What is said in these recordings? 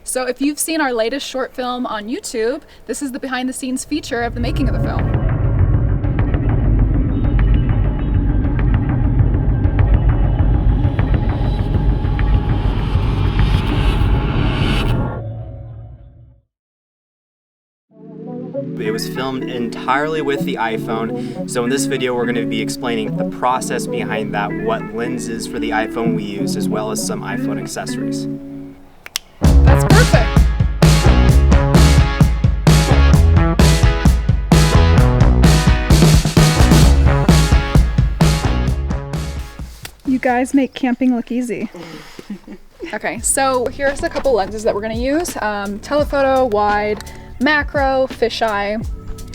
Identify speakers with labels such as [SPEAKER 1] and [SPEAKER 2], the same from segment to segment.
[SPEAKER 1] So if you've seen our latest short film on YouTube, this is the behind the scenes feature of the making of the film.
[SPEAKER 2] It was filmed entirely with the iPhone, so in this video we're going to be explaining the process behind that, what lenses for the iPhone we use, as well as some iPhone accessories.
[SPEAKER 1] That's perfect! You guys make camping look easy. Okay, so here's a couple lenses that we're going to use. Telephoto, wide, macro, fisheye,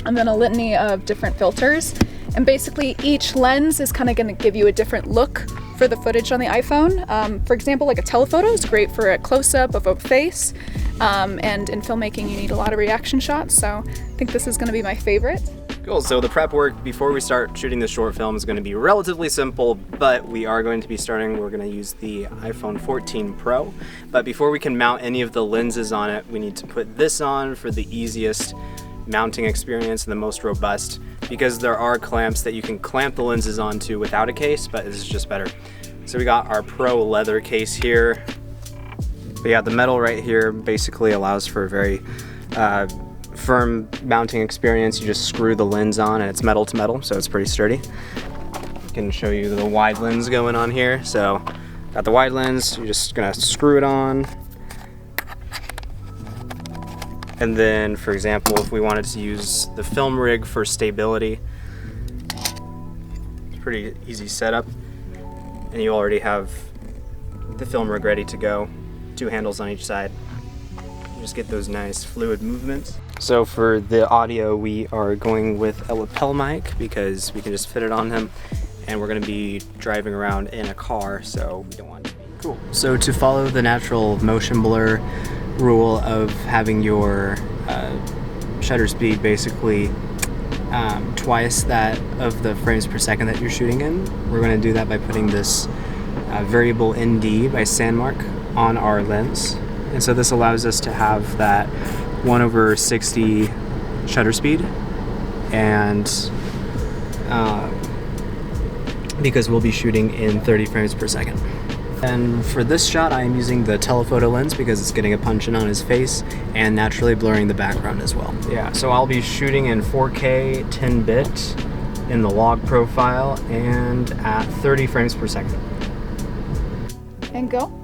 [SPEAKER 1] and then a litany of different filters. And basically each lens is kind of going to give you a different look for the footage on the iPhone. For example, like a telephoto is great for a close-up of a face, and in filmmaking you need a lot of reaction shots, so I think this is going to be my favorite.
[SPEAKER 2] Cool, so the prep work before we start shooting this short film is going to be relatively simple, but we are going to be we're going to use the iPhone 14 Pro. But before we can mount any of the lenses on it, we need to put this on for the easiest mounting experience and the most robust, because there are clamps that you can clamp the lenses onto without a case, but this is just better. So we got our Pro leather case here. But yeah, the metal right here basically allows for a very firm mounting experience. You just screw the lens on and it's metal to metal, so it's pretty sturdy. I can show you the wide lens going on here. So got the wide lens, you're just gonna screw it on. And then, for example, if we wanted to use the film rig for stability, it's pretty easy setup. And you already have the film rig ready to go. 2 handles on each side. You just get those nice fluid movements. So for the audio, we are going with a lapel mic because we can just fit it on him, and we're going to be driving around in a car, so we don't want it to be cool. So to follow the natural motion blur rule of having your shutter speed basically twice that of the frames per second that you're shooting in, we're going to do that by putting this variable ND by SANDMARC on our lens. And so this allows us to have that 1/60 shutter speed, and because we'll be shooting in 30 frames per second. And for this shot I am using the telephoto lens because it's getting a punch in on his face and naturally blurring the background as well. Yeah, so I'll be shooting in 4K 10-bit in the log profile and at 30 frames per second.
[SPEAKER 1] And go.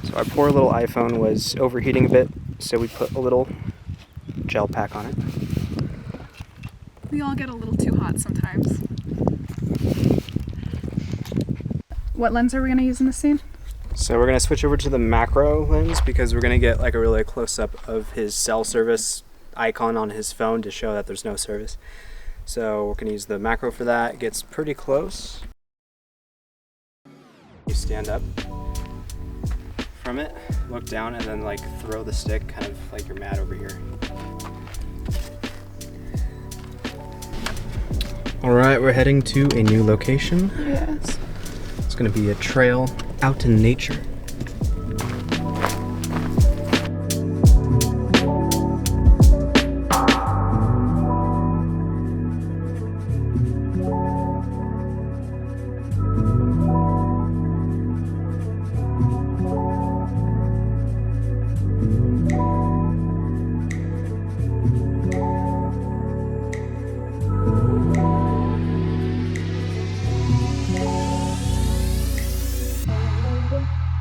[SPEAKER 2] So our poor little iPhone was overheating a bit, so we put a little gel pack on it.
[SPEAKER 1] We all get a little too hot sometimes. What lens are we going to use in this scene?
[SPEAKER 2] So we're going to switch over to the macro lens because we're going to get like a really close-up of his cell service icon on his phone to show that there's no service. So we're going to use the macro for that. It gets pretty close. You stand up from it, look down, and then like throw the stick kind of like you're mad over here. Alright, we're heading to a new location.
[SPEAKER 1] Yes.
[SPEAKER 2] It's going to be a trail out in nature.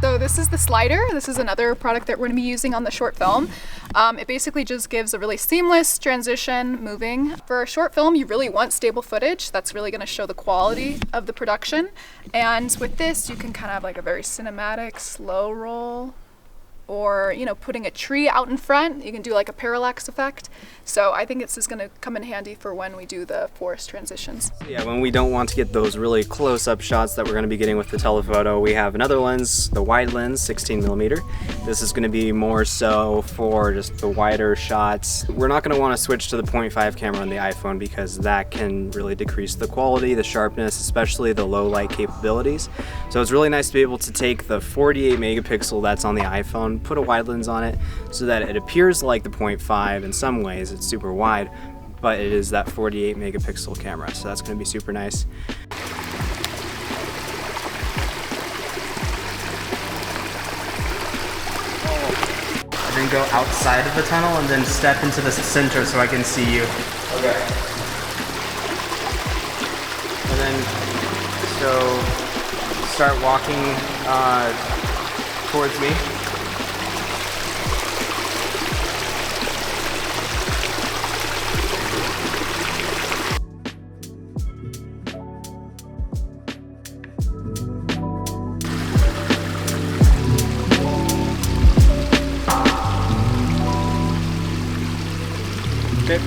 [SPEAKER 1] So this is the slider. This is another product that we're going to be using on the short film. It basically just gives a really seamless transition moving. For a short film, you really want stable footage. That's really going to show the quality of the production. And with this, you can kind of have like a very cinematic slow roll, or, you know, putting a tree out in front, you can do like a parallax effect. So I think this is going to come in handy for when we do the forest transitions.
[SPEAKER 2] Yeah, when we don't want to get those really close-up shots that we're going to be getting with the telephoto, we have another lens, the wide lens, 16mm. This is going to be more so for just the wider shots. We're not going to want to switch to the 0.5 camera on the iPhone because that can really decrease the quality, the sharpness, especially the low light capabilities. So it's really nice to be able to take the 48 megapixel that's on the iPhone, put a wide lens on it so that it appears like the 0.5 in some ways. It's super wide, but it is that 48 megapixel camera, so that's going to be super nice. I'm going to go outside of the tunnel and then step into the center so I can see you. Okay. And then, so start walking towards me. Okay.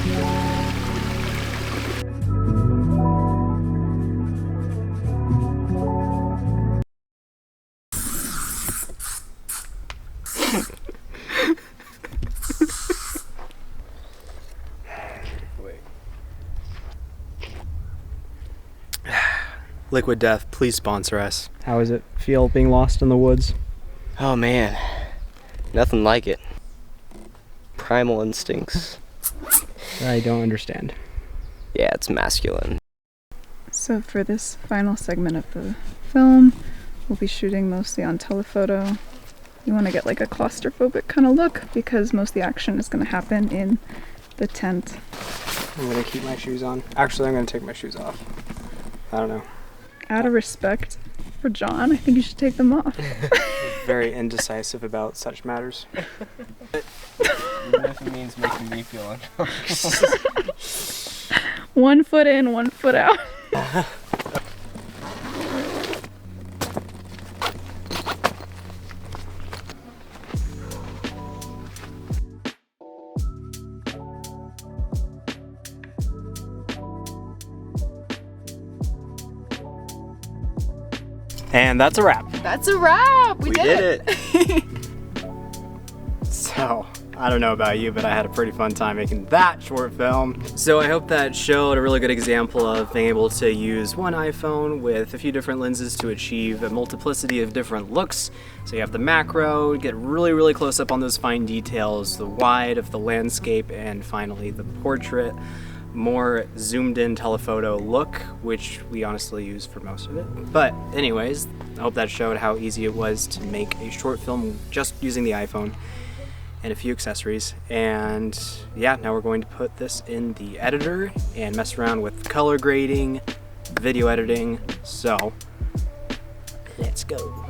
[SPEAKER 2] Liquid Death, please sponsor us. How does it feel being lost in the woods?
[SPEAKER 3] Oh man, nothing like it. Primal instincts.
[SPEAKER 2] I don't understand.
[SPEAKER 3] Yeah, it's masculine.
[SPEAKER 1] So for this final segment of the film, we'll be shooting mostly on telephoto. You want to get like a claustrophobic kind of look because most of the action is going to happen in the tent.
[SPEAKER 2] I'm going to keep my shoes on. Actually, I'm going to take my shoes off. I don't know.
[SPEAKER 1] Out of respect for John, I think you should take them off.
[SPEAKER 2] Very indecisive about such matters.
[SPEAKER 3] Even if it means making me feel uncomfortable.
[SPEAKER 1] 1 foot in, 1 foot out.
[SPEAKER 2] And that's a wrap.
[SPEAKER 1] That's a wrap. We did
[SPEAKER 2] it. So, I don't know about you, but I had a pretty fun time making that short film. So I hope that showed a really good example of being able to use one iPhone with a few different lenses to achieve a multiplicity of different looks. So you have the macro, get really, really close up on those fine details, the wide of the landscape, and finally the portrait. More zoomed in telephoto look, which we honestly use for most of it. But anyways, I hope that showed how easy it was to make a short film just using the iPhone and a few accessories. And yeah, now we're going to put this in the editor and mess around with color grading, video editing. So let's go.